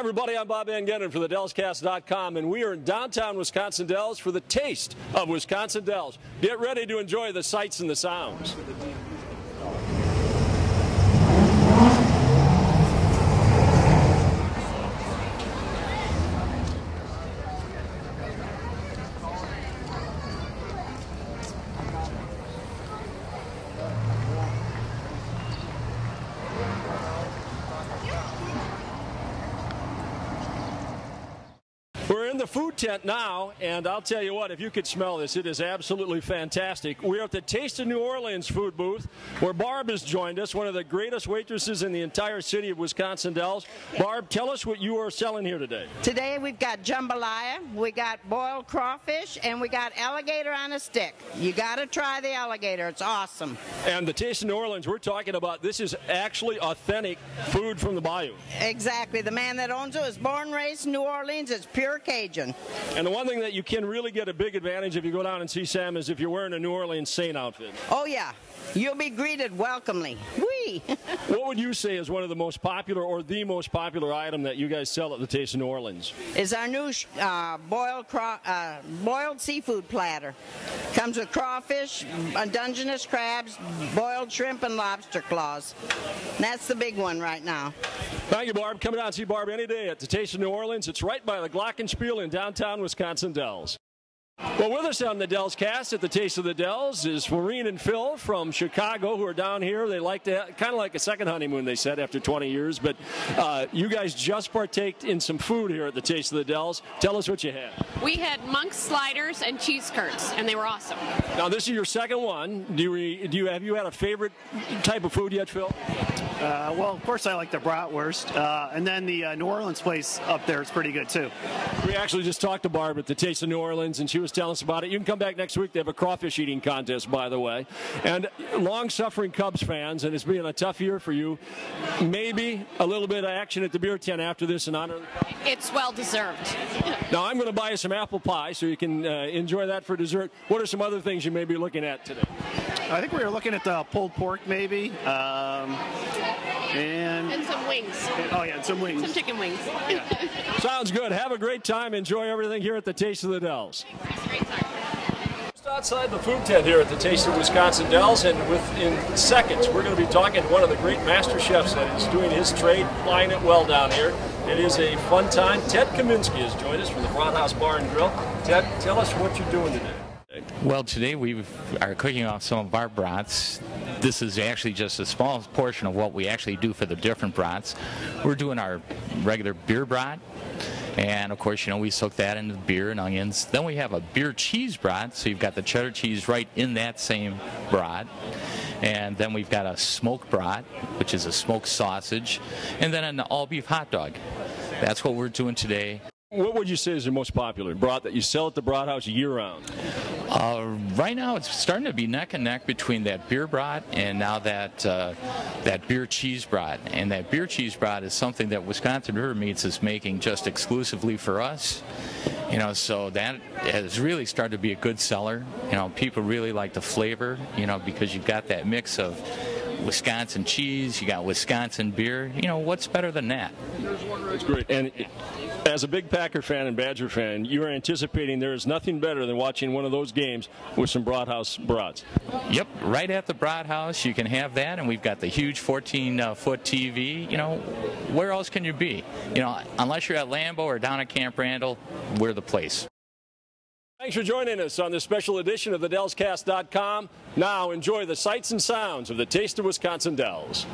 everybody, I'm Bob Van Gennen for the DellsCast.com, and we are in downtown Wisconsin Dells for the Taste of Wisconsin Dells. Get ready to enjoy the sights and the sounds. We're in the food tent now, and I'll tell you what, if you could smell this, it is absolutely fantastic. We're at the Taste of New Orleans food booth, where Barb has joined us, one of the greatest waitresses in the entire city of Wisconsin Dells. Barb, tell us what you are selling here today. Today we've got jambalaya, we got boiled crawfish, and we got alligator on a stick. You got to try the alligator. It's awesome. And the Taste of New Orleans, we're talking about, this is actually authentic food from the bayou. Exactly. The man that owns it was born and raised in New Orleans. It's pure Cajun. And the one thing that you can really get a big advantage if you go down and see Sam is if you're wearing a New Orleans Saint outfit. Oh, yeah. You'll be greeted welcomely. Whee! What would you say is one of the most popular or the most popular item that you guys sell at the Taste of New Orleans? Is our new boiled seafood platter. Comes with crawfish, Dungeness crabs, boiled shrimp, and lobster claws. And that's the big one right now. Thank you, Barb. Come down and see Barb any day at the Taste of New Orleans. It's right by the Glockenspiel in downtown Wisconsin Dells. Well, with us on the Dells Cast at the Taste of the Dells is Maureen and Phil from Chicago, who are down here. They like to, kind of like a second honeymoon, they said, after 20 years. But you guys just partaked in some food here at the Taste of the Dells. Tell us what you had. We had monk sliders and cheese curds, and they were awesome. Now, this is your second one. Have you had a favorite type of food yet, Phil? Well, of course, I like the bratwurst, and then the New Orleans place up there is pretty good too. We actually just talked to Barb at the Taste of New Orleans, and she was telling us about it. You can come back next week. They have a crawfish eating contest, by the way. And long-suffering Cubs fans, and it's been a tough year for you. Maybe a little bit of action at the beer tent after this in honor of the Cubs. It's well-deserved. Now, I'm going to buy you some apple pie so you can enjoy that for dessert. What are some other things you may be looking at today? I think we were looking at the pulled pork, maybe. And some wings. Oh, yeah, and some wings. Some chicken wings. Yeah. Sounds good. Have a great time. Enjoy everything here at the Taste of the Dells. Just outside the food tent here at the Taste of Wisconsin Dells, and within seconds, we're going to be talking to one of the great master chefs that is doing his trade, plying it well down here. It is a fun time. Ted Kaminsky has joined us from the Broadhouse Bar and Grill. Ted, tell us what you're doing today. Well, today we are cooking off some of our brats. This is actually just a small portion of what we actually do for the different brats. We're doing our regular beer brat, and of course, you know, we soak that into beer and onions. Then we have a beer cheese brat, so you've got the cheddar cheese right in that same brat. And then we've got a smoked brat, which is a smoked sausage, and then an all-beef hot dog. That's what we're doing today. What would you say is the most popular brat that you sell at the Broadhouse year-round? Right now, it's starting to be neck and neck between that beer brat and now that beer cheese brat. And that beer cheese brat is something that Wisconsin River Meats is making just exclusively for us. You know, so that has really started to be a good seller. You know, people really like the flavor, you know, because you've got that mix of Wisconsin cheese, you got Wisconsin beer. You know, what's better than that? That's great. And as a big Packer fan and Badger fan, you are anticipating there is nothing better than watching one of those games with some Broadhouse brats. Yep, right at the Broadhouse, you can have that, and we've got the huge 14-foot TV. You know, where else can you be? You know, unless you're at Lambeau or down at Camp Randall, we're the place. Thanks for joining us on this special edition of the DellsCast.com. Now enjoy the sights and sounds of the Taste of Wisconsin Dells.